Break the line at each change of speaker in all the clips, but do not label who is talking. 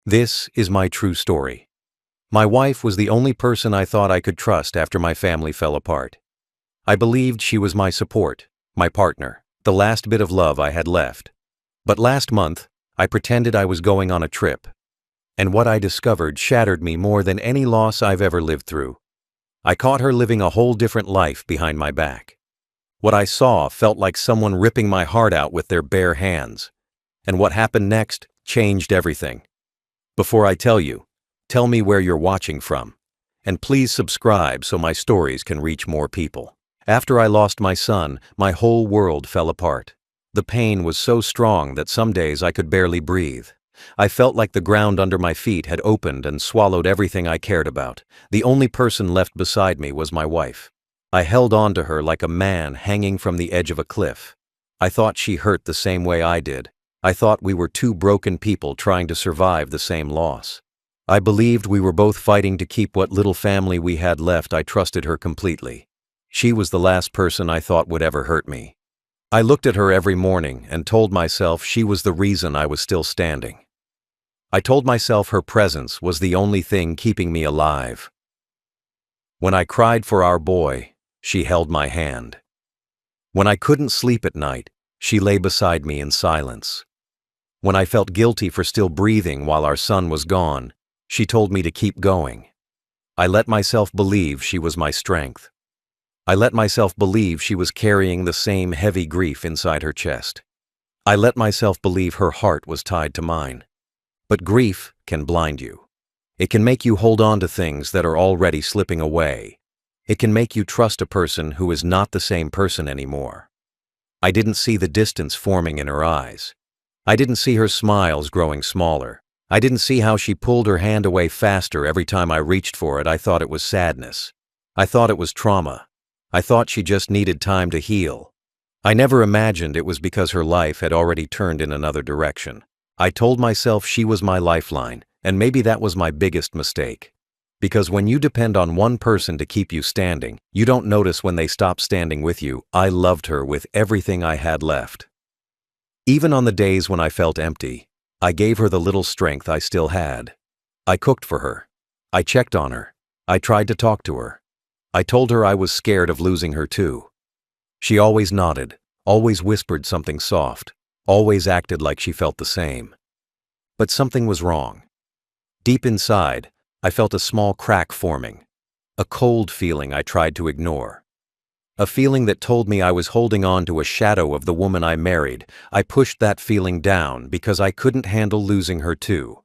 This is my true story. My wife was the only person I thought I could trust after my family fell apart. I believed she was my support, my partner, the last bit of love I had left. But last month, I pretended I was going on a trip. And what I discovered shattered me more than any loss I've ever lived through. I caught her living a whole different life behind my back. What I saw felt like someone ripping my heart out with their bare hands. And what happened next changed everything. Before I tell you, tell me where you're watching from. And please subscribe so my stories can reach more people. After I lost my son, my whole world fell apart. The pain was so strong that some days I could barely breathe. I felt like the ground under my feet had opened and swallowed everything I cared about. The only person left beside me was my wife. I held on to her like a man hanging from the edge of a cliff. I thought she hurt the same way I did. I thought we were two broken people trying to survive the same loss. I believed we were both fighting to keep what little family we had left. I trusted her completely. She was the last person I thought would ever hurt me. I looked at her every morning and told myself she was the reason I was still standing. I told myself her presence was the only thing keeping me alive. When I cried for our boy, she held my hand. When I couldn't sleep at night, she lay beside me in silence. When I felt guilty for still breathing while our son was gone, she told me to keep going. I let myself believe she was my strength. I let myself believe she was carrying the same heavy grief inside her chest. I let myself believe her heart was tied to mine. But grief can blind you. It can make you hold on to things that are already slipping away. It can make you trust a person who is not the same person anymore. I didn't see the distance forming in her eyes. I didn't see her smiles growing smaller. I didn't see how she pulled her hand away faster every time I reached for it. I thought it was sadness. I thought it was trauma. I thought she just needed time to heal. I never imagined it was because her life had already turned in another direction. I told myself she was my lifeline, and maybe that was my biggest mistake. Because when you depend on one person to keep you standing, you don't notice when they stop standing with you. I loved her with everything I had left. Even on the days when I felt empty, I gave her the little strength I still had. I cooked for her. I checked on her. I tried to talk to her. I told her I was scared of losing her too. She always nodded, always whispered something soft, always acted like she felt the same. But something was wrong. Deep inside, I felt a small crack forming, a cold feeling I tried to ignore. A feeling that told me I was holding on to a shadow of the woman I married. I pushed that feeling down because I couldn't handle losing her too.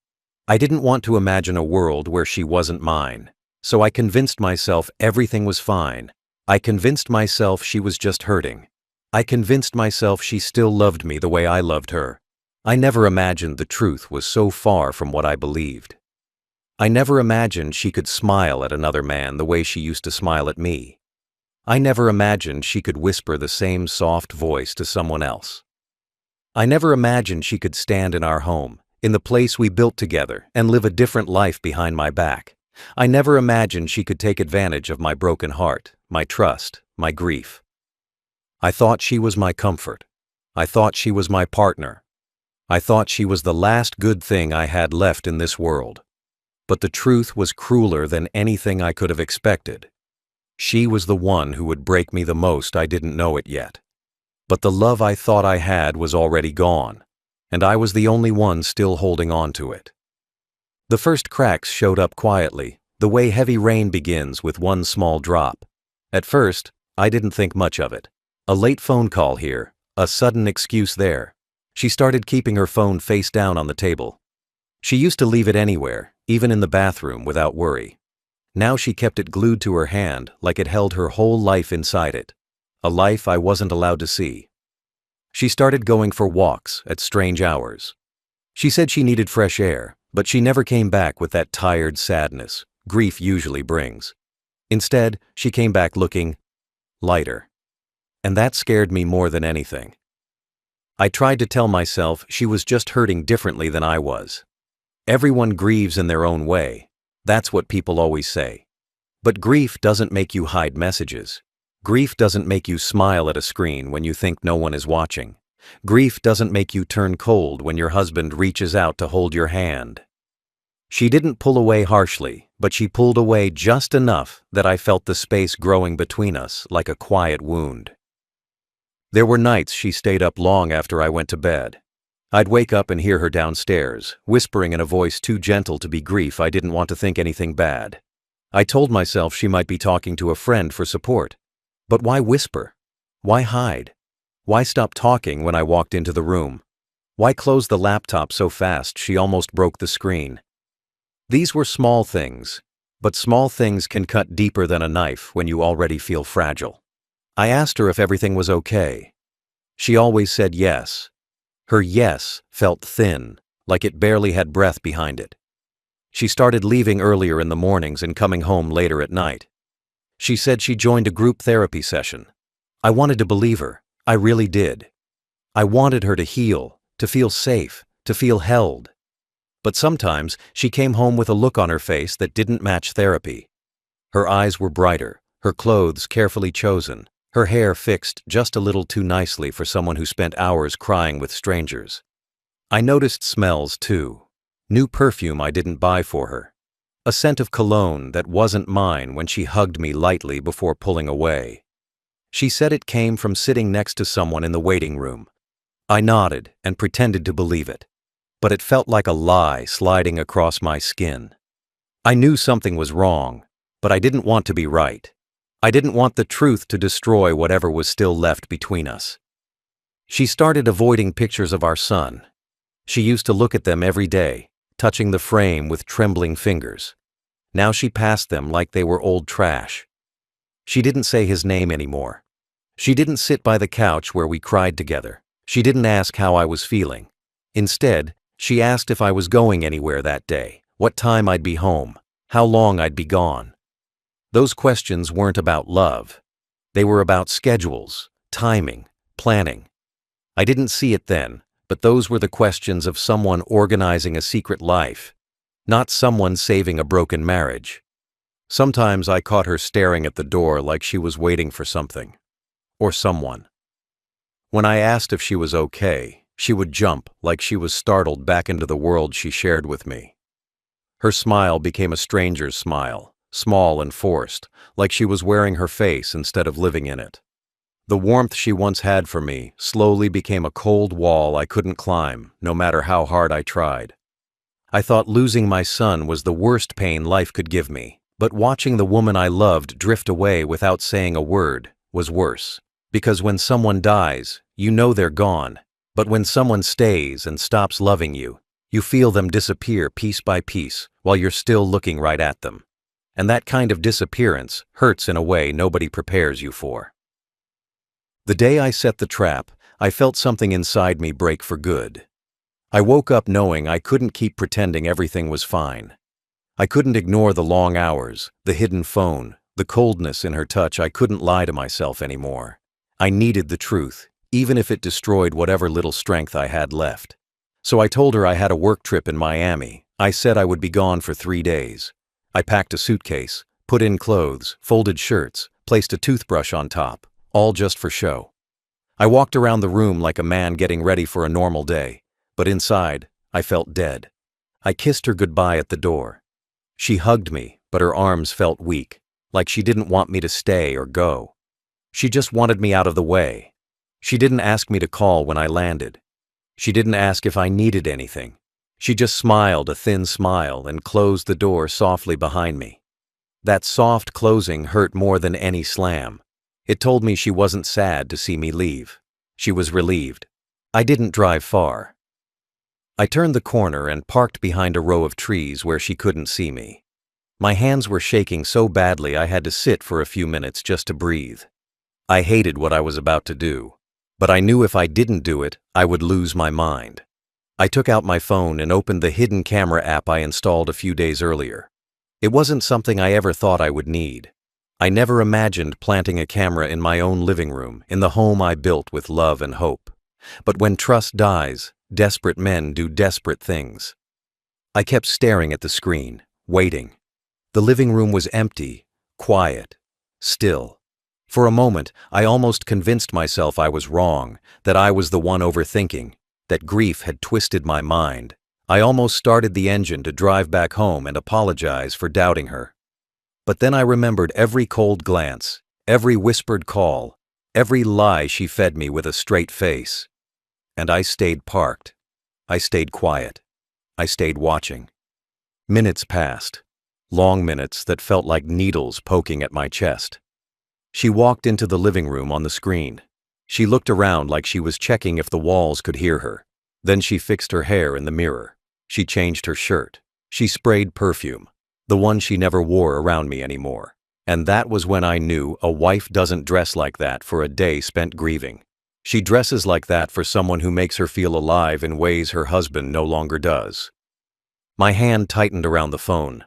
I didn't want to imagine a world where she wasn't mine. So I convinced myself everything was fine. I convinced myself she was just hurting. I convinced myself she still loved me the way I loved her. I never imagined the truth was so far from what I believed. I never imagined she could smile at another man the way she used to smile at me. I never imagined she could whisper the same soft voice to someone else. I never imagined she could stand in our home, in the place we built together, and live a different life behind my back. I never imagined she could take advantage of my broken heart, my trust, my grief. I thought she was my comfort. I thought she was my partner. I thought she was the last good thing I had left in this world. But the truth was crueler than anything I could have expected. She was the one who would break me the most. I didn't know it yet. But the love I thought I had was already gone, and I was the only one still holding on to it. The first cracks showed up quietly, the way heavy rain begins with one small drop. At first, I didn't think much of it. A late phone call here, a sudden excuse there. She started keeping her phone face down on the table. She used to leave it anywhere, even in the bathroom, without worry. Now she kept it glued to her hand like it held her whole life inside it, a life I wasn't allowed to see. She started going for walks at strange hours. She said she needed fresh air, but she never came back with that tired sadness grief usually brings. Instead, she came back looking lighter. And that scared me more than anything. I tried to tell myself she was just hurting differently than I was. Everyone grieves in their own way. That's what people always say. But grief doesn't make you hide messages. Grief doesn't make you smile at a screen when you think no one is watching. Grief doesn't make you turn cold when your husband reaches out to hold your hand. She didn't pull away harshly, but she pulled away just enough that I felt the space growing between us like a quiet wound. There were nights she stayed up long after I went to bed. I'd wake up and hear her downstairs, whispering in a voice too gentle to be grief. I didn't want to think anything bad. I told myself she might be talking to a friend for support. But why whisper? Why hide? Why stop talking when I walked into the room? Why close the laptop so fast she almost broke the screen? These were small things, but small things can cut deeper than a knife when you already feel fragile. I asked her if everything was okay. She always said yes. Her yes felt thin, like it barely had breath behind it. She started leaving earlier in the mornings and coming home later at night. She said she joined a group therapy session. I wanted to believe her. I really did. I wanted her to heal, to feel safe, to feel held. But sometimes she came home with a look on her face that didn't match therapy. Her eyes were brighter, her clothes carefully chosen, her hair fixed just a little too nicely for someone who spent hours crying with strangers. I noticed smells too. New perfume I didn't buy for her. A scent of cologne that wasn't mine when she hugged me lightly before pulling away. She said it came from sitting next to someone in the waiting room. I nodded and pretended to believe it. But it felt like a lie sliding across my skin. I knew something was wrong, but I didn't want to be right. I didn't want the truth to destroy whatever was still left between us. She started avoiding pictures of our son. She used to look at them every day, touching the frame with trembling fingers. Now she passed them like they were old trash. She didn't say his name anymore. She didn't sit by the couch where we cried together. She didn't ask how I was feeling. Instead, she asked if I was going anywhere that day, what time I'd be home, how long I'd be gone. Those questions weren't about love. They were about schedules, timing, planning. I didn't see it then, but those were the questions of someone organizing a secret life, not someone saving a broken marriage. Sometimes I caught her staring at the door like she was waiting for something, or someone. When I asked if she was okay, she would jump like she was startled back into the world she shared with me. Her smile became a stranger's smile, small and forced, like she was wearing her face instead of living in it. The warmth she once had for me slowly became a cold wall I couldn't climb, no matter how hard I tried. I thought losing my son was the worst pain life could give me, but watching the woman I loved drift away without saying a word was worse. Because when someone dies, you know they're gone. But when someone stays and stops loving you, you feel them disappear piece by piece while you're still looking right at them. And that kind of disappearance hurts in a way nobody prepares you for. The day I set the trap, I felt something inside me break for good. I woke up knowing I couldn't keep pretending everything was fine. I couldn't ignore the long hours, the hidden phone, the coldness in her touch. I couldn't lie to myself anymore. I needed the truth, even if it destroyed whatever little strength I had left. So I told her I had a work trip in Miami. I said I would be gone for 3 days. I packed a suitcase, put in clothes, folded shirts, placed a toothbrush on top, all just for show. I walked around the room like a man getting ready for a normal day, but inside, I felt dead. I kissed her goodbye at the door. She hugged me, but her arms felt weak, like she didn't want me to stay or go. She just wanted me out of the way. She didn't ask me to call when I landed. She didn't ask if I needed anything. She just smiled a thin smile and closed the door softly behind me. That soft closing hurt more than any slam. It told me she wasn't sad to see me leave. She was relieved. I didn't drive far. I turned the corner and parked behind a row of trees where she couldn't see me. My hands were shaking so badly I had to sit for a few minutes just to breathe. I hated what I was about to do, but I knew if I didn't do it, I would lose my mind. I took out my phone and opened the hidden camera app I installed a few days earlier. It wasn't something I ever thought I would need. I never imagined planting a camera in my own living room, in the home I built with love and hope. But when trust dies, desperate men do desperate things. I kept staring at the screen, waiting. The living room was empty, quiet, still. For a moment, I almost convinced myself I was wrong, that I was the one overthinking, that grief had twisted my mind. I almost started the engine to drive back home and apologize for doubting her. But then I remembered every cold glance, every whispered call, every lie she fed me with a straight face. And I stayed parked. I stayed quiet. I stayed watching. Minutes passed. Long minutes that felt like needles poking at my chest. She walked into the living room on the screen. She looked around like she was checking if the walls could hear her. Then she fixed her hair in the mirror. She changed her shirt. She sprayed perfume, the one she never wore around me anymore. And that was when I knew a wife doesn't dress like that for a day spent grieving. She dresses like that for someone who makes her feel alive in ways her husband no longer does. My hand tightened around the phone.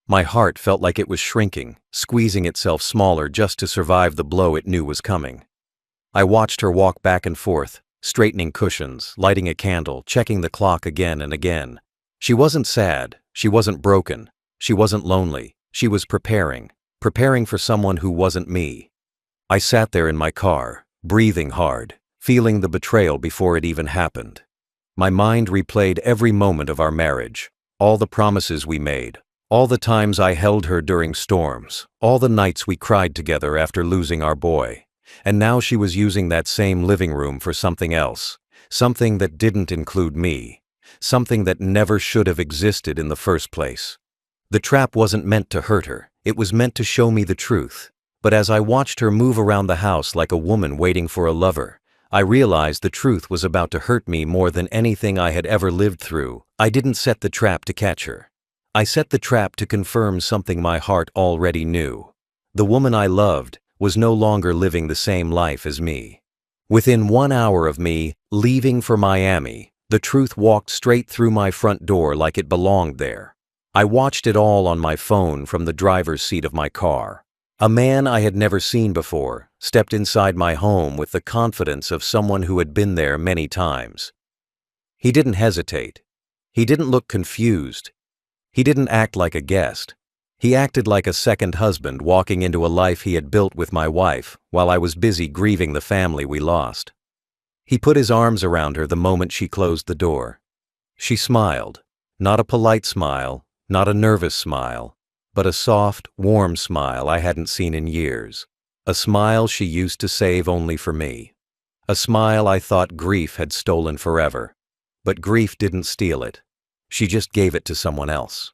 My heart felt like it was shrinking, squeezing itself smaller just to survive the blow it knew was coming. I watched her walk back and forth, straightening cushions, lighting a candle, checking the clock again and again. She wasn't sad, she wasn't broken, she wasn't lonely, she was preparing for someone who wasn't me. I sat there in my car, breathing hard, feeling the betrayal before it even happened. My mind replayed every moment of our marriage, all the promises we made, all the times I held her during storms, all the nights we cried together after losing our boy. And now she was using that same living room for something else, something that didn't include me, something that never should have existed in the first place. The trap wasn't meant to hurt her, it was meant to show me the truth. But as I watched her move around the house like a woman waiting for a lover, I realized the truth was about to hurt me more than anything I had ever lived through. I didn't set the trap to catch her. I set the trap to confirm something my heart already knew. The woman I loved was no longer living the same life as me. Within 1 hour of me leaving for Miami, the truth walked straight through my front door like it belonged there. I watched it all on my phone from the driver's seat of my car. A man I had never seen before stepped inside my home with the confidence of someone who had been there many times. He didn't hesitate. He didn't look confused. He didn't act like a guest. He acted like a second husband walking into a life he had built with my wife while I was busy grieving the family we lost. He put his arms around her the moment she closed the door. She smiled, not a polite smile, not a nervous smile, but a soft, warm smile I hadn't seen in years. A smile she used to save only for me. A smile I thought grief had stolen forever. But grief didn't steal it. She just gave it to someone else.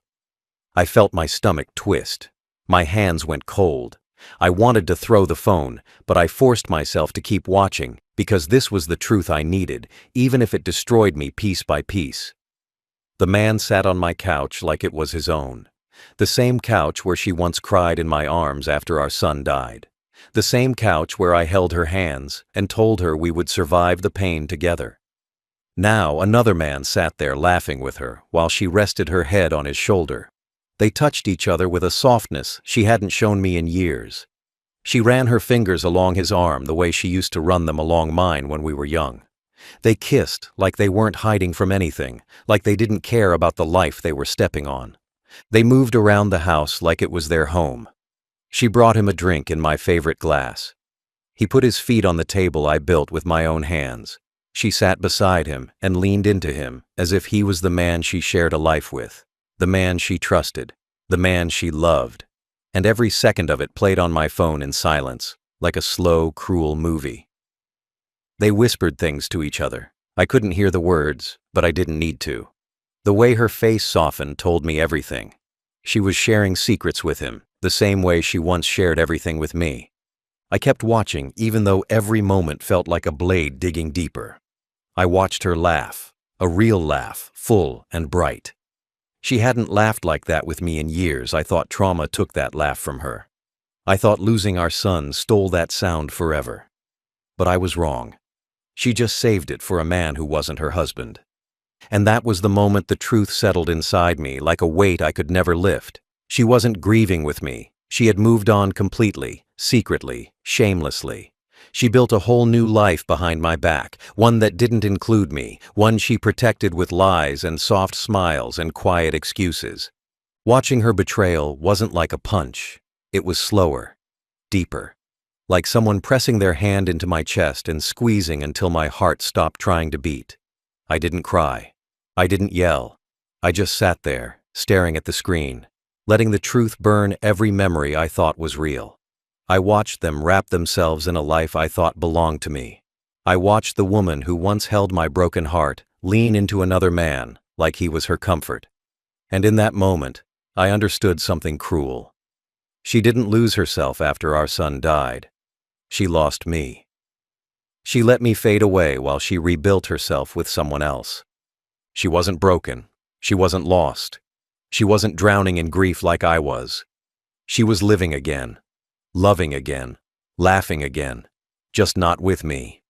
I felt my stomach twist. My hands went cold. I wanted to throw the phone, but I forced myself to keep watching because this was the truth I needed, even if it destroyed me piece by piece. The man sat on my couch like it was his own. The same couch where she once cried in my arms after our son died. The same couch where I held her hands and told her we would survive the pain together. Now another man sat there laughing with her while she rested her head on his shoulder. They touched each other with a softness she hadn't shown me in years. She ran her fingers along his arm the way she used to run them along mine when we were young. They kissed like they weren't hiding from anything, like they didn't care about the life they were stepping on. They moved around the house like it was their home. She brought him a drink in my favorite glass. He put his feet on the table I built with my own hands. She sat beside him and leaned into him as if he was the man she shared a life with, the man she trusted, the man she loved. And every second of it played on my phone in silence, like a slow, cruel movie. They whispered things to each other. I couldn't hear the words, but I didn't need to. The way her face softened told me everything. She was sharing secrets with him, the same way she once shared everything with me. I kept watching, even though every moment felt like a blade digging deeper. I watched her laugh, a real laugh, full and bright. She hadn't laughed like that with me in years. I thought trauma took that laugh from her. I thought losing our son stole that sound forever. But I was wrong. She just saved it for a man who wasn't her husband. And that was the moment the truth settled inside me like a weight I could never lift. She wasn't grieving with me. She had moved on completely, secretly, shamelessly. She built a whole new life behind my back, one that didn't include me, one she protected with lies and soft smiles and quiet excuses. Watching her betrayal wasn't like a punch. It was slower, deeper, like someone pressing their hand into my chest and squeezing until my heart stopped trying to beat. I didn't cry. I didn't yell. I just sat there, staring at the screen, letting the truth burn every memory I thought was real. I watched them wrap themselves in a life I thought belonged to me. I watched the woman who once held my broken heart lean into another man like he was her comfort. And in that moment, I understood something cruel. She didn't lose herself after our son died. She lost me. She let me fade away while she rebuilt herself with someone else. She wasn't broken. She wasn't lost. She wasn't drowning in grief like I was. She was living again, loving again, laughing again, just not with me.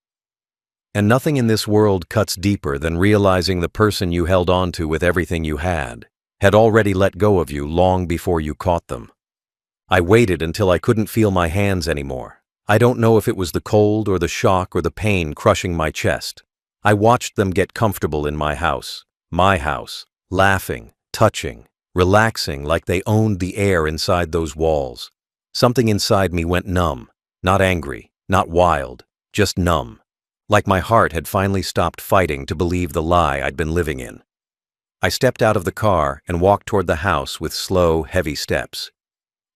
And nothing in this world cuts deeper than realizing the person you held on to with everything you had already let go of you long before you caught them. I waited until I couldn't feel my hands anymore. I don't know if it was the cold or the shock or the pain crushing my chest. I watched them get comfortable in my house, laughing, touching, relaxing like they owned the air inside those walls. Something inside me went numb, not angry, not wild, just numb, like my heart had finally stopped fighting to believe the lie I'd been living in. I stepped out of the car and walked toward the house with slow, heavy steps.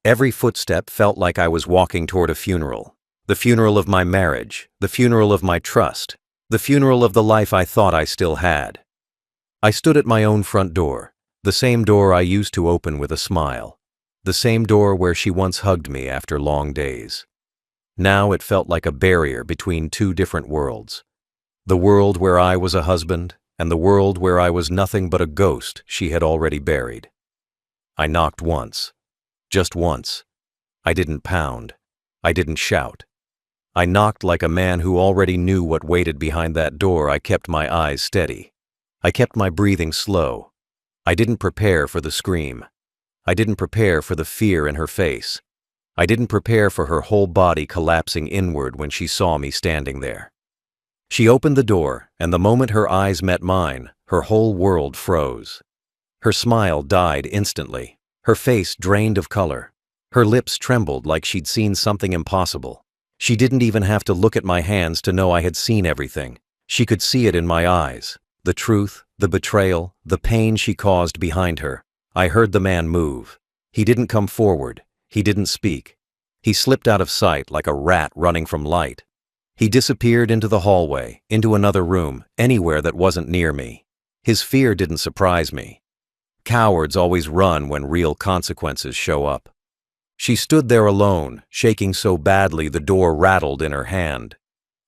Every footstep felt like I was walking toward a funeral. The funeral of my marriage, the funeral of my trust, the funeral of the life I thought I still had. I stood at my own front door, the same door I used to open with a smile, the same door where she once hugged me after long days. Now it felt like a barrier between two different worlds. The world where I was a husband, and the world where I was nothing but a ghost she had already buried. I knocked once. Just once. I didn't pound. I didn't shout. I knocked like a man who already knew what waited behind that door. I kept my eyes steady. I kept my breathing slow. I didn't prepare for the scream. I didn't prepare for the fear in her face. I didn't prepare for her whole body collapsing inward when she saw me standing there. She opened the door, and the moment her eyes met mine, her whole world froze. Her smile died instantly. Her face drained of color. Her lips trembled like she'd seen something impossible. She didn't even have to look at my hands to know I had seen everything. She could see it in my eyes. The truth, the betrayal, the pain she caused behind her. I heard the man move. He didn't come forward. He didn't speak. He slipped out of sight like a rat running from light. He disappeared into the hallway, into another room, anywhere that wasn't near me. His fear didn't surprise me. Cowards always run when real consequences show up. She stood there alone, shaking so badly the door rattled in her hand.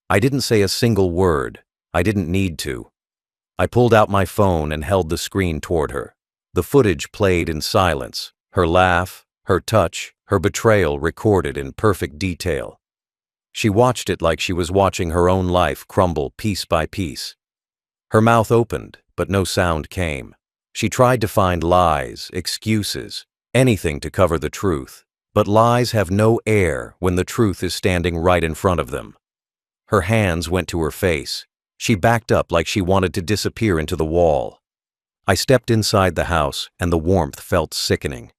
I didn't say a single word. I didn't need to. I pulled out my phone and held the screen toward her. The footage played in silence. Her laugh, her touch, her betrayal recorded in perfect detail. She watched it like she was watching her own life crumble piece by piece. Her mouth opened, but no sound came. She tried to find lies, excuses, anything to cover the truth. But lies have no air when the truth is standing right in front of them. Her hands went to her face. She backed up like she wanted to disappear into the wall. I stepped inside the house, and the warmth felt sickening.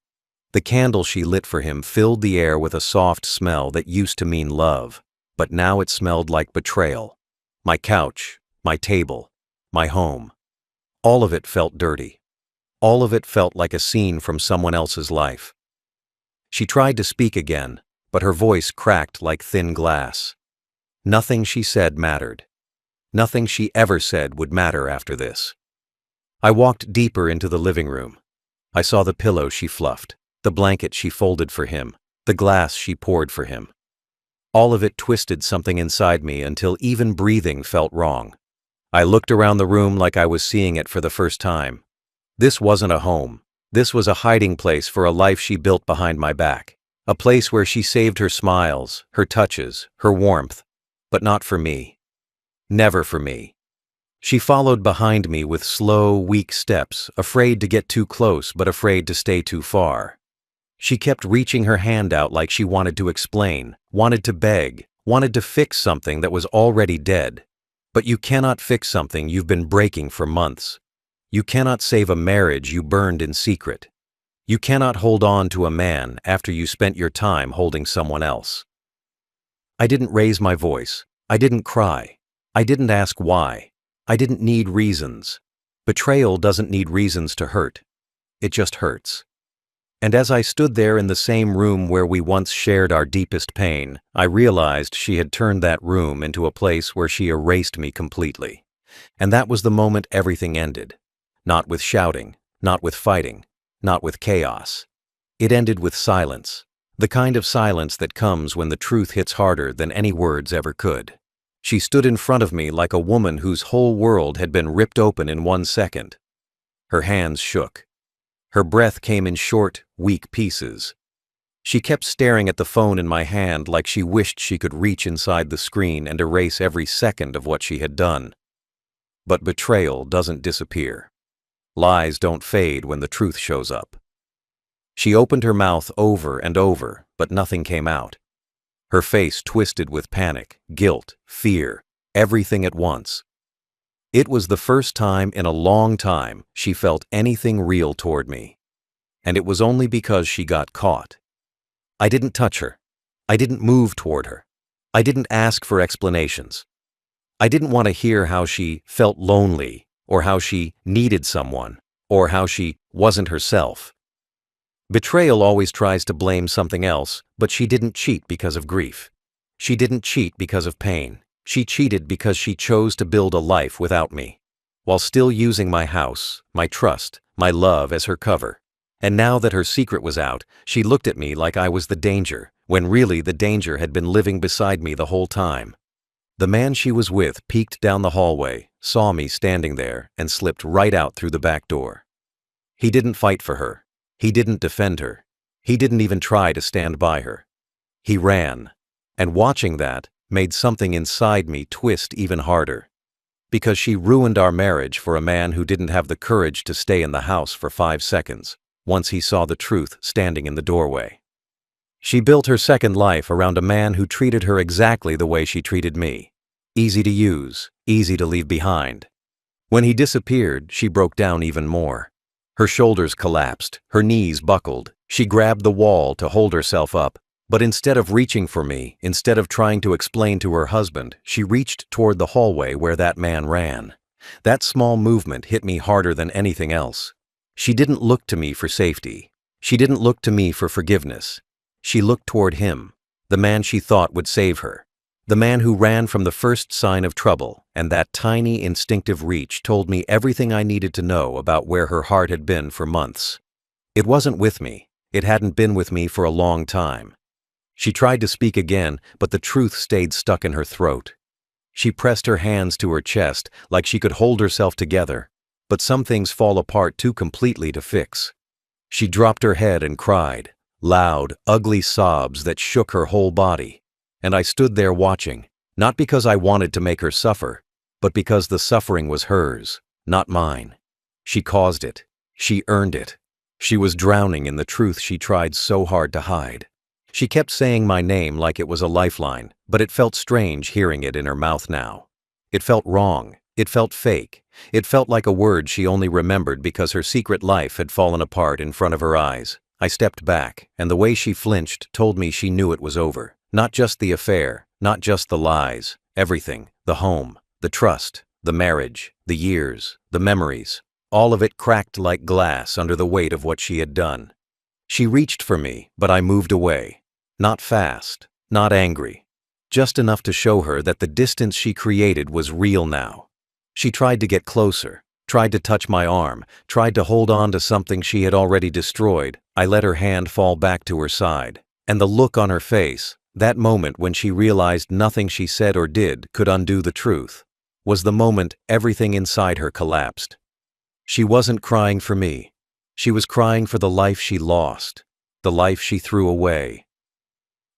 The candle she lit for him filled the air with a soft smell that used to mean love, but now it smelled like betrayal. My couch, my table, my home. All of it felt dirty. All of it felt like a scene from someone else's life. She tried to speak again, but her voice cracked like thin glass. Nothing she said mattered. Nothing she ever said would matter after this. I walked deeper into the living room. I saw the pillow she fluffed, the blanket she folded for him, the glass she poured for him. All of it twisted something inside me until even breathing felt wrong. I looked around the room like I was seeing it for the first time. This wasn't a home. This was a hiding place for a life she built behind my back. A place where she saved her smiles, her touches, her warmth. But not for me. Never for me. She followed behind me with slow, weak steps, afraid to get too close but afraid to stay too far. She kept reaching her hand out like she wanted to explain, wanted to beg, wanted to fix something that was already dead. But you cannot fix something you've been breaking for months. You cannot save a marriage you burned in secret. You cannot hold on to a man after you spent your time holding someone else. I didn't raise my voice. I didn't cry. I didn't ask why. I didn't need reasons. Betrayal doesn't need reasons to hurt. It just hurts. And as I stood there in the same room where we once shared our deepest pain, I realized she had turned that room into a place where she erased me completely. And that was the moment everything ended. Not with shouting, not with fighting, not with chaos. It ended with silence. The kind of silence that comes when the truth hits harder than any words ever could. She stood in front of me like a woman whose whole world had been ripped open in 1 second. Her hands shook. Her breath came in short, weak pieces. She kept staring at the phone in my hand like she wished she could reach inside the screen and erase every second of what she had done. But betrayal doesn't disappear. Lies don't fade when the truth shows up. She opened her mouth over and over, but nothing came out. Her face twisted with panic, guilt, fear, everything at once. It was the first time in a long time she felt anything real toward me. And it was only because she got caught. I didn't touch her. I didn't move toward her. I didn't ask for explanations. I didn't want to hear how she felt lonely, or how she needed someone, or how she wasn't herself. Betrayal always tries to blame something else, but she didn't cheat because of grief. She didn't cheat because of pain. She cheated because she chose to build a life without me, while still using my house, my trust, my love as her cover. And now that her secret was out, she looked at me like I was the danger, when really the danger had been living beside me the whole time. The man she was with peeked down the hallway, saw me standing there, and slipped right out through the back door. He didn't fight for her. He didn't defend her. He didn't even try to stand by her. He ran. And watching that made something inside me twist even harder. Because she ruined our marriage for a man who didn't have the courage to stay in the house for 5 seconds, once he saw the truth standing in the doorway. She built her second life around a man who treated her exactly the way she treated me. Easy to use, easy to leave behind. When he disappeared, she broke down even more. Her shoulders collapsed, her knees buckled. She grabbed the wall to hold herself up. But instead of reaching for me, instead of trying to explain to her husband, she reached toward the hallway where that man ran. That small movement hit me harder than anything else. She didn't look to me for safety. She didn't look to me for forgiveness. She looked toward him, the man she thought would save her. The man who ran from the first sign of trouble, and that tiny instinctive reach told me everything I needed to know about where her heart had been for months. It wasn't with me. It hadn't been with me for a long time. She tried to speak again, but the truth stayed stuck in her throat. She pressed her hands to her chest like she could hold herself together, but some things fall apart too completely to fix. She dropped her head and cried, loud, ugly sobs that shook her whole body. And I stood there watching, not because I wanted to make her suffer, but because the suffering was hers, not mine. She caused it. She earned it. She was drowning in the truth she tried so hard to hide. She kept saying my name like it was a lifeline, but it felt strange hearing it in her mouth now. It felt wrong. It felt fake. It felt like a word she only remembered because her secret life had fallen apart in front of her eyes. I stepped back, and the way she flinched told me she knew it was over. Not just the affair, not just the lies, everything, the home, the trust, the marriage, the years, the memories. All of it cracked like glass under the weight of what she had done. She reached for me, but I moved away. Not fast, not angry, just enough to show her that the distance she created was real now. She tried to get closer, tried to touch my arm, tried to hold on to something she had already destroyed. I let her hand fall back to her side, and the look on her face, that moment when she realized nothing she said or did could undo the truth, was the moment everything inside her collapsed. She wasn't crying for me. She was crying for the life she lost, the life she threw away.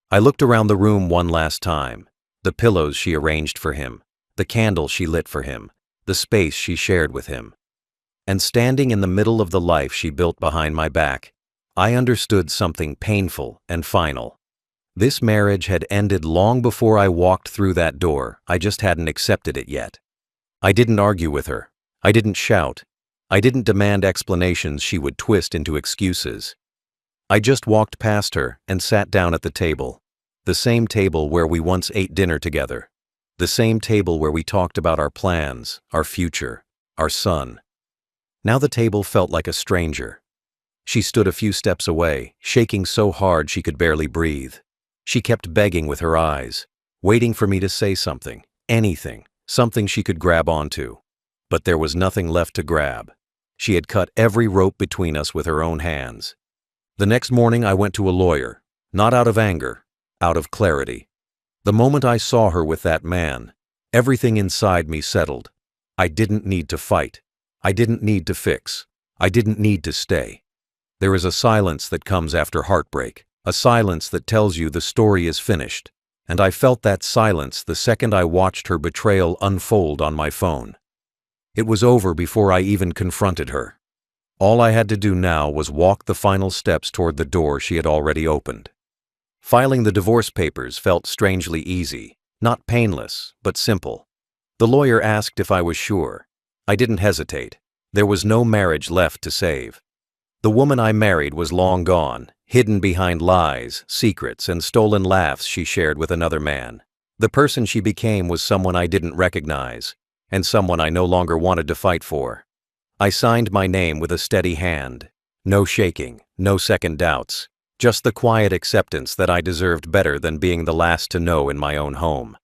I looked around the room one last time, the pillows she arranged for him, the candle she lit for him, the space she shared with him. And standing in the middle of the life she built behind my back, I understood something painful and final. This marriage had ended long before I walked through that door. I just hadn't accepted it yet. I didn't argue with her. I didn't shout. I didn't demand explanations she would twist into excuses. I just walked past her and sat down at the table. The same table where we once ate dinner together. The same table where we talked about our plans, our future, our son. Now the table felt like a stranger. She stood a few steps away, shaking so hard she could barely breathe. She kept begging with her eyes, waiting for me to say something, anything, something she could grab onto. But there was nothing left to grab. She had cut every rope between us with her own hands. The next morning I went to a lawyer, not out of anger, out of clarity. The moment I saw her with that man, everything inside me settled. I didn't need to fight. I didn't need to fix. I didn't need to stay. There is a silence that comes after heartbreak, a silence that tells you the story is finished, and I felt that silence the second I watched her betrayal unfold on my phone. It was over before I even confronted her. All I had to do now was walk the final steps toward the door she had already opened. Filing the divorce papers felt strangely easy, not painless, but simple. The lawyer asked if I was sure. I didn't hesitate. There was no marriage left to save. The woman I married was long gone, hidden behind lies, secrets, and stolen laughs she shared with another man. The person she became was someone I didn't recognize, and someone I no longer wanted to fight for. I signed my name with a steady hand. No shaking, no second doubts, just the quiet acceptance that I deserved better than being the last to know in my own home.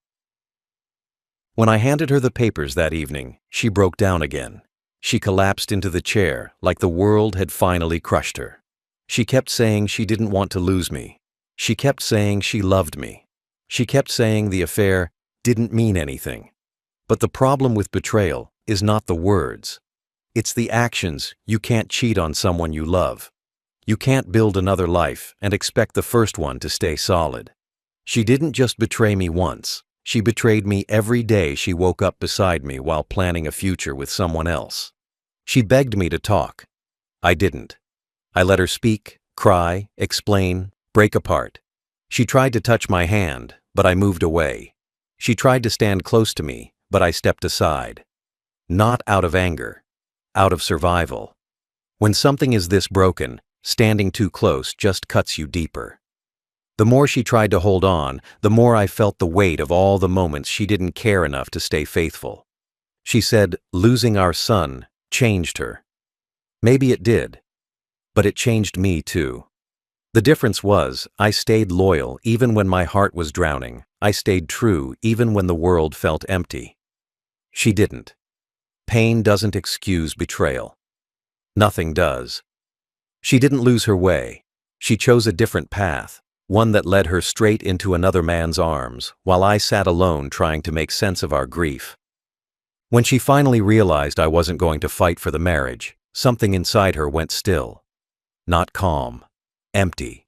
When I handed her the papers that evening, she broke down again. She collapsed into the chair like the world had finally crushed her. She kept saying she didn't want to lose me. She kept saying she loved me. She kept saying the affair didn't mean anything. But the problem with betrayal is not the words. It's the actions. You can't cheat on someone you love. You can't build another life and expect the first one to stay solid. She didn't just betray me once. She betrayed me every day she woke up beside me while planning a future with someone else. She begged me to talk. I didn't. I let her speak, cry, explain, break apart. She tried to touch my hand, but I moved away. She tried to stand close to me, but I stepped aside. Not out of anger, out of survival. When something is this broken, standing too close just cuts you deeper. The more she tried to hold on, the more I felt the weight of all the moments she didn't care enough to stay faithful. She said losing our son changed her. Maybe it did, but it changed me too. The difference was I stayed loyal even when my heart was drowning. I stayed true even when the world felt empty. She didn't. Pain doesn't excuse betrayal. Nothing does. She didn't lose her way. She chose a different path. One that led her straight into another man's arms, while I sat alone trying to make sense of our grief. When she finally realized I wasn't going to fight for the marriage, something inside her went still. Not calm. Empty.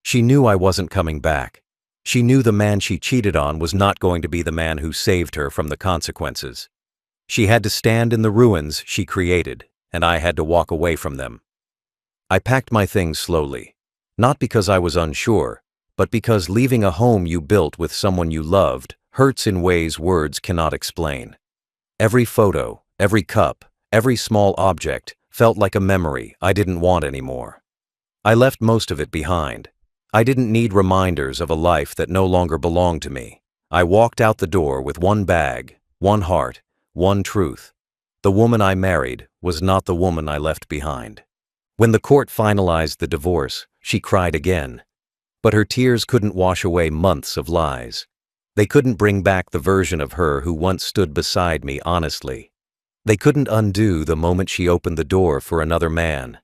She knew I wasn't coming back. She knew the man she cheated on was not going to be the man who saved her from the consequences. She had to stand in the ruins she created, and I had to walk away from them. I packed my things slowly. Not because I was unsure, but because leaving a home you built with someone you loved hurts in ways words cannot explain. Every photo, every cup, every small object felt like a memory I didn't want anymore. I left most of it behind. I didn't need reminders of a life that no longer belonged to me. I walked out the door with one bag, one heart, one truth. The woman I married was not the woman I left behind. When the court finalized the divorce, she cried again. But her tears couldn't wash away months of lies. They couldn't bring back the version of her who once stood beside me honestly. They couldn't undo the moment she opened the door for another man.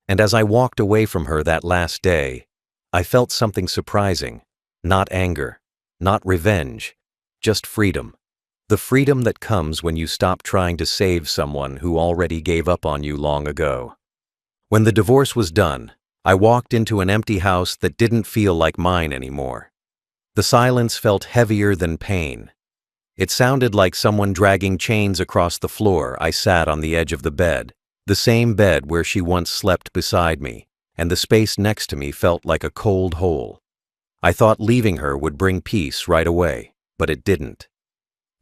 And as I walked away from her that last day, I felt something surprising. Not anger, not revenge, just freedom. The freedom that comes when you stop trying to save someone who already gave up on you long ago. When the divorce was done, I walked into an empty house that didn't feel like mine anymore. The silence felt heavier than pain. It sounded like someone dragging chains across the floor. I sat on the edge of the bed, the same bed where she once slept beside me, and the space next to me felt like a cold hole. I thought leaving her would bring peace right away, but it didn't.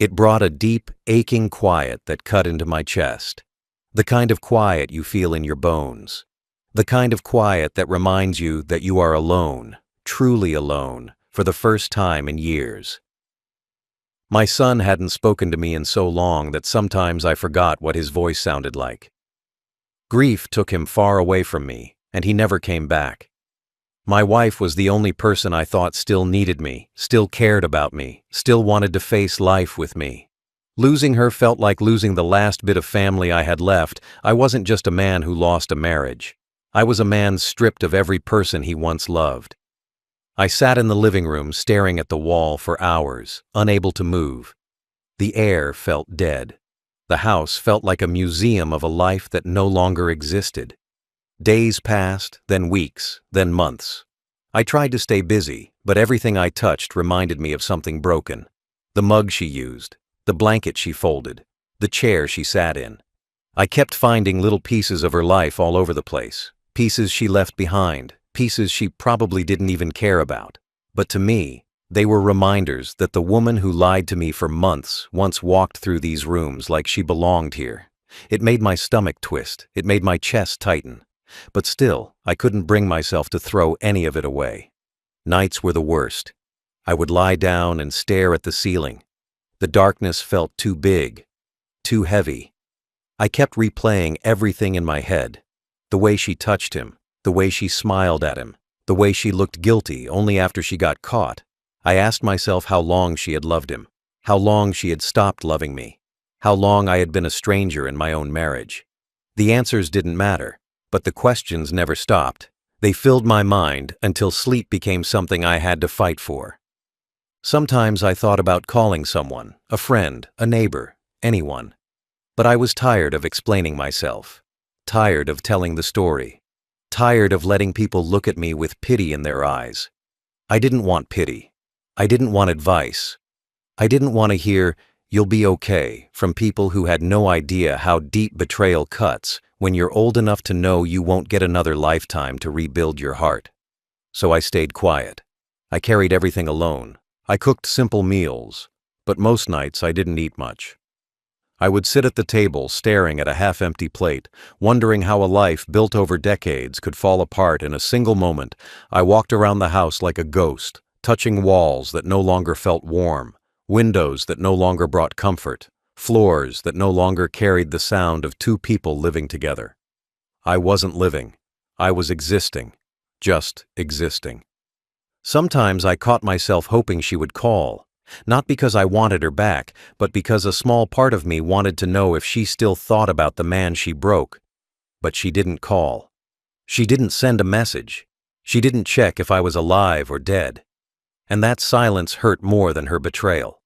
It brought a deep, aching quiet that cut into my chest. The kind of quiet you feel in your bones. The kind of quiet that reminds you that you are alone, truly alone, for the first time in years. My son hadn't spoken to me in so long that sometimes I forgot what his voice sounded like. Grief took him far away from me, and he never came back. My wife was the only person I thought still needed me, still cared about me, still wanted to face life with me. Losing her felt like losing the last bit of family I had left. I wasn't just a man who lost a marriage. I was a man stripped of every person he once loved. I sat in the living room staring at the wall for hours, unable to move. The air felt dead. The house felt like a museum of a life that no longer existed. Days passed, then weeks, then months. I tried to stay busy, but everything I touched reminded me of something broken. The mug she used, the blanket she folded, the chair she sat in. I kept finding little pieces of her life all over the place, pieces she left behind, pieces she probably didn't even care about. But to me, they were reminders that the woman who lied to me for months once walked through these rooms like she belonged here. It made my stomach twist, it made my chest tighten. But still, I couldn't bring myself to throw any of it away. Nights were the worst. I would lie down and stare at the ceiling. The darkness felt too big, too heavy. I kept replaying everything in my head. The way she touched him, the way she smiled at him, the way she looked guilty only after she got caught. I asked myself how long she had loved him, how long she had stopped loving me, how long I had been a stranger in my own marriage. The answers didn't matter, but the questions never stopped. They filled my mind until sleep became something I had to fight for. Sometimes I thought about calling someone, a friend, a neighbor, anyone. But I was tired of explaining myself, tired of telling the story, tired of letting people look at me with pity in their eyes. I didn't want pity. I didn't want advice. I didn't want to hear, "You'll be okay," from people who had no idea how deep betrayal cuts when you're old enough to know you won't get another lifetime to rebuild your heart. So I stayed quiet. I carried everything alone. I cooked simple meals, but most nights I didn't eat much. I would sit at the table staring at a half-empty plate, wondering how a life built over decades could fall apart in a single moment. I walked around the house like a ghost, touching walls that no longer felt warm, windows that no longer brought comfort, floors that no longer carried the sound of two people living together. I wasn't living. I was existing. Just existing. Sometimes I caught myself hoping she would call, not because I wanted her back, but because a small part of me wanted to know if she still thought about the man she broke. But she didn't call. She didn't send a message. She didn't check if I was alive or dead. And that silence hurt more than her betrayal.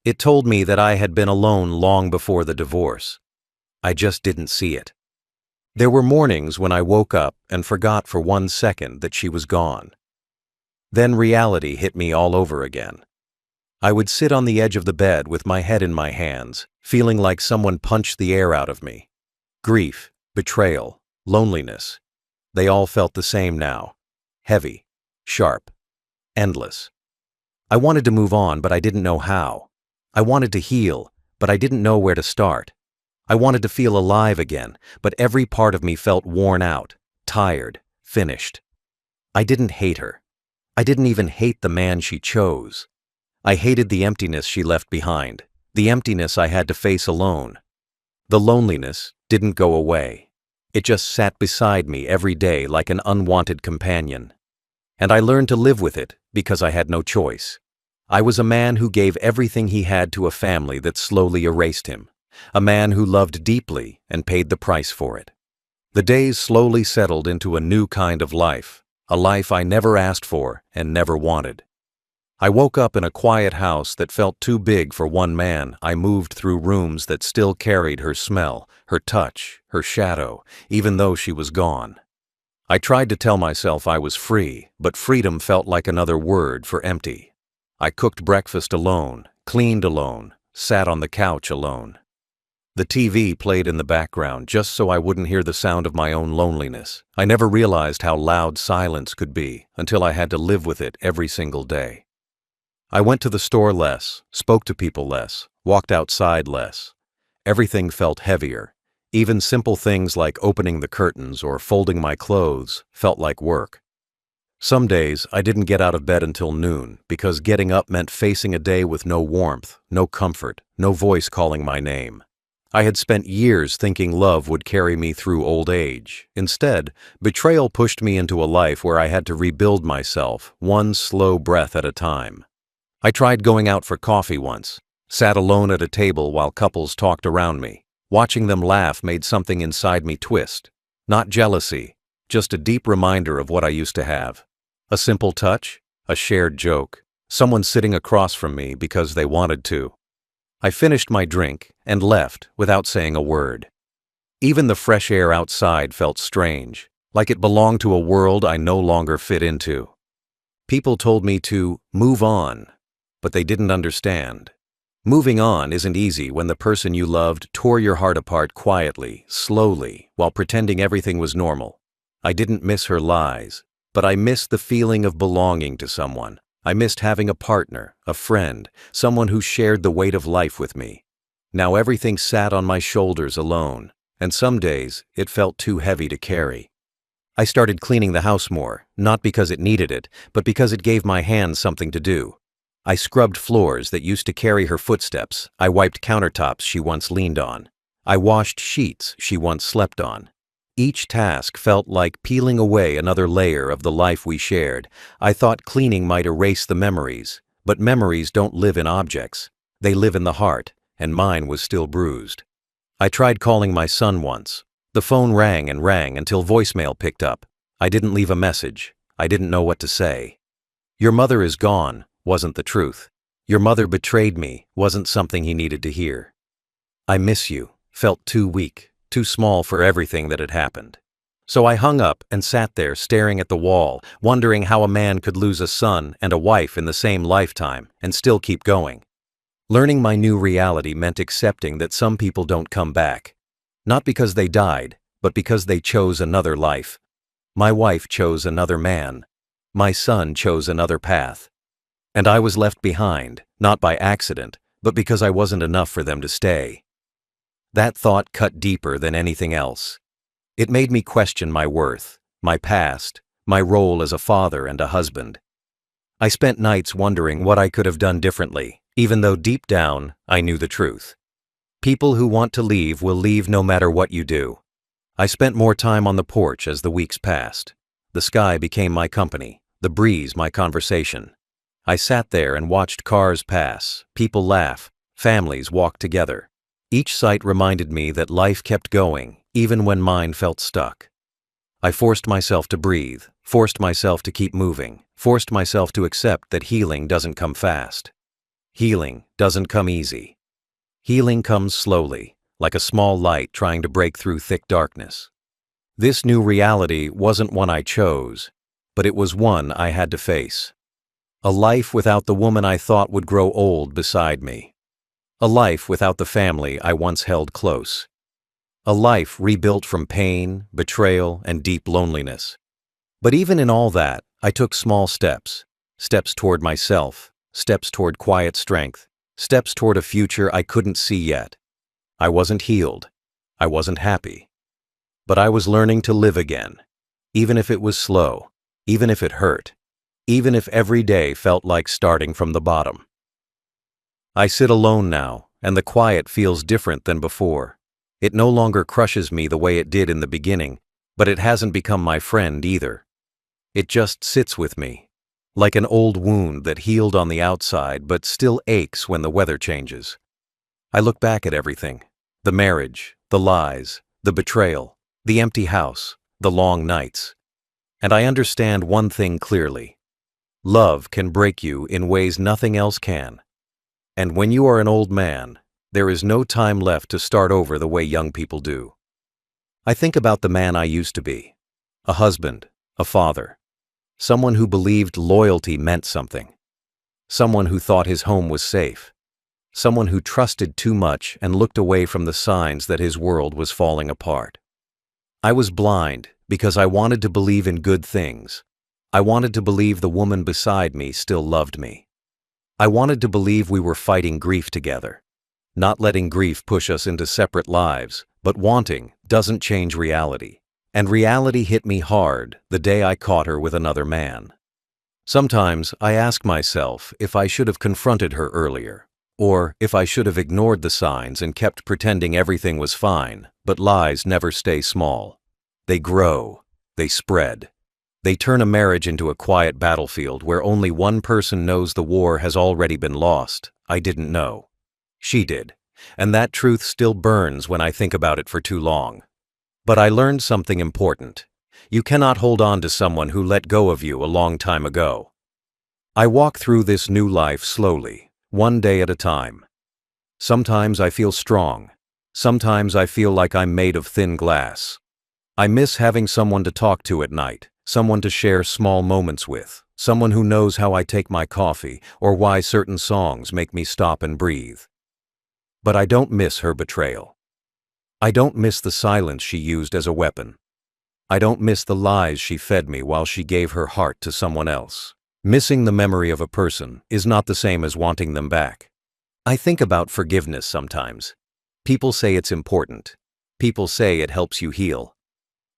It told me that I had been alone long before the divorce. I just didn't see it. There were mornings when I woke up and forgot for 1 second that she was gone. Then reality hit me all over again. I would sit on the edge of the bed with my head in my hands, feeling like someone punched the air out of me. Grief, betrayal, loneliness. They all felt the same now. Heavy, sharp, endless. I wanted to move on, but I didn't know how. I wanted to heal, but I didn't know where to start. I wanted to feel alive again, but every part of me felt worn out, tired, finished. I didn't hate her. I didn't even hate the man she chose. I hated the emptiness she left behind, the emptiness I had to face alone. The loneliness didn't go away. It just sat beside me every day like an unwanted companion. And I learned to live with it because I had no choice. I was a man who gave everything he had to a family that slowly erased him, a man who loved deeply and paid the price for it. The days slowly settled into a new kind of life, a life I never asked for and never wanted. I woke up in a quiet house that felt too big for one man. I moved through rooms that still carried her smell, her touch, her shadow, even though she was gone. I tried to tell myself I was free, but freedom felt like another word for empty. I cooked breakfast alone, cleaned alone, sat on the couch alone. The TV played in the background just so I wouldn't hear the sound of my own loneliness. I never realized how loud silence could be until I had to live with it every single day. I went to the store less, spoke to people less, walked outside less. Everything felt heavier. Even simple things like opening the curtains or folding my clothes felt like work. Some days I didn't get out of bed until noon because getting up meant facing a day with no warmth, no comfort, no voice calling my name. I had spent years thinking love would carry me through old age. Instead, betrayal pushed me into a life where I had to rebuild myself, one slow breath at a time. I tried going out for coffee once, sat alone at a table while couples talked around me. Watching them laugh made something inside me twist. Not jealousy, just a deep reminder of what I used to have. A simple touch, a shared joke, someone sitting across from me because they wanted to. I finished my drink and left without saying a word. Even the fresh air outside felt strange, like it belonged to a world I no longer fit into. People told me to move on, but they didn't understand. Moving on isn't easy when the person you loved tore your heart apart quietly, slowly, while pretending everything was normal. I didn't miss her lies, but I missed the feeling of belonging to someone. I missed having a partner, a friend, someone who shared the weight of life with me. Now everything sat on my shoulders alone, and some days it felt too heavy to carry. I started cleaning the house more, not because it needed it, but because it gave my hands something to do. I scrubbed floors that used to carry her footsteps. I wiped countertops she once leaned on. I washed sheets she once slept on. Each task felt like peeling away another layer of the life we shared. I thought cleaning might erase the memories, but memories don't live in objects. They live in the heart, and mine was still bruised. I tried calling my son once. The phone rang and rang until voicemail picked up. I didn't leave a message. I didn't know what to say. "Your mother is gone," wasn't the truth. "Your mother betrayed me," wasn't something he needed to hear. "I miss you," felt too weak, too small for everything that had happened. So I hung up and sat there staring at the wall, wondering how a man could lose a son and a wife in the same lifetime and still keep going. Learning my new reality meant accepting that some people don't come back. Not because they died, but because they chose another life. My wife chose another man. My son chose another path. And I was left behind, not by accident, but because I wasn't enough for them to stay. That thought cut deeper than anything else. It made me question my worth, my past, my role as a father and a husband. I spent nights wondering what I could have done differently, even though deep down I knew the truth. People who want to leave will leave no matter what you do. I spent more time on the porch as the weeks passed. The sky became my company, the breeze my conversation. I sat there and watched cars pass, people laugh, families walk together. Each sight reminded me that life kept going, even when mine felt stuck. I forced myself to breathe, forced myself to keep moving, forced myself to accept that healing doesn't come fast. Healing doesn't come easy. Healing comes slowly, like a small light trying to break through thick darkness. This new reality wasn't one I chose, but it was one I had to face. A life without the woman I thought would grow old beside me. A life without the family I once held close. A life rebuilt from pain, betrayal, and deep loneliness. But even in all that, I took small steps. Steps toward myself, steps toward quiet strength, steps toward a future I couldn't see yet. I wasn't healed. I wasn't happy. But I was learning to live again, even if it was slow, even if it hurt, even if every day felt like starting from the bottom. I sit alone now, and the quiet feels different than before. It no longer crushes me the way it did in the beginning, but it hasn't become my friend either. It just sits with me, like an old wound that healed on the outside but still aches when the weather changes. I look back at everything: the marriage, the lies, the betrayal, the empty house, the long nights. And I understand one thing clearly: love can break you in ways nothing else can. And when you are an old man, there is no time left to start over the way young people do. I think about the man I used to be: a husband, a father, someone who believed loyalty meant something, someone who thought his home was safe, someone who trusted too much and looked away from the signs that his world was falling apart. I was blind because I wanted to believe in good things. I wanted to believe the woman beside me still loved me. I wanted to believe we were fighting grief together. Not letting grief push us into separate lives, but wanting doesn't change reality. And reality hit me hard the day I caught her with another man. Sometimes I ask myself if I should have confronted her earlier, or if I should have ignored the signs and kept pretending everything was fine. But lies never stay small. They grow, they spread. They turn a marriage into a quiet battlefield where only one person knows the war has already been lost. I didn't know. She did. And that truth still burns when I think about it for too long. But I learned something important. You cannot hold on to someone who let go of you a long time ago. I walk through this new life slowly, one day at a time. Sometimes I feel strong. Sometimes I feel like I'm made of thin glass. I miss having someone to talk to at night, someone to share small moments with, someone who knows how I take my coffee or why certain songs make me stop and breathe. But I don't miss her betrayal. I don't miss the silence she used as a weapon. I don't miss the lies she fed me while she gave her heart to someone else. Missing the memory of a person is not the same as wanting them back. I think about forgiveness sometimes. People say it's important. People say it helps you heal.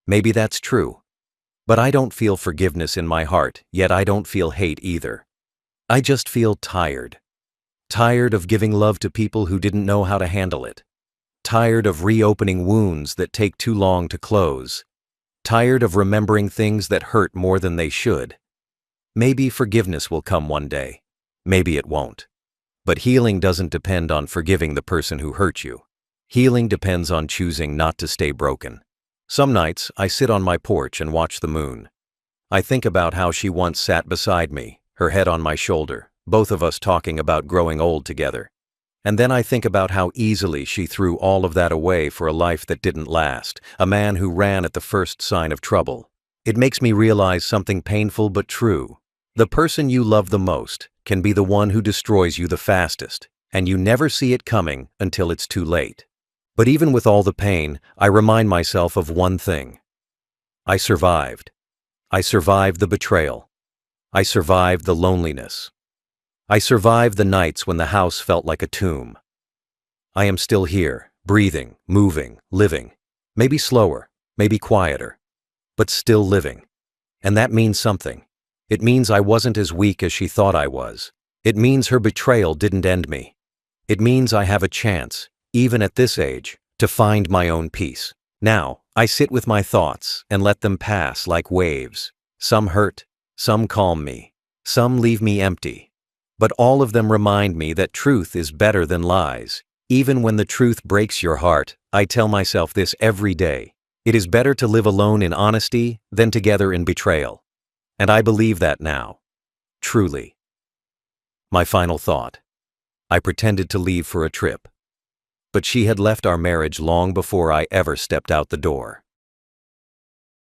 Maybe that's true. But I don't feel forgiveness in my heart, yet I don't feel hate either. I just feel tired. Tired of giving love to people who didn't know how to handle it. Tired of reopening wounds that take too long to close. Tired of remembering things that hurt more than they should. Maybe forgiveness will come one day. Maybe it won't. But healing doesn't depend on forgiving the person who hurt you. Healing depends on choosing not to stay broken. Some nights, I sit on my porch and watch the moon. I think about how she once sat beside me, her head on my shoulder, both of us talking about growing old together. And then I think about how easily she threw all of that away for a life that didn't last, a man who ran at the first sign of trouble. It makes me realize something painful but true. The person you love the most can be the one who destroys you the fastest, and you never see it coming until it's too late. But even with all the pain, I remind myself of one thing. I survived. I survived the betrayal. I survived the loneliness. I survived the nights when the house felt like a tomb. I am still here, breathing, moving, living. Maybe slower, maybe quieter, but still living. And that means something. It means I wasn't as weak as she thought I was. It means her betrayal didn't end me. It means I have a chance, even at this age, to find my own peace. Now, I sit with my thoughts and let them pass like waves. Some hurt, some calm me, some leave me empty. But all of them remind me that truth is better than lies. Even when the truth breaks your heart, I tell myself this every day. It is better to live alone in honesty than together in betrayal. And I believe that now. Truly. My final thought. I pretended to leave for a trip. But she had left our marriage long before I ever stepped out the door.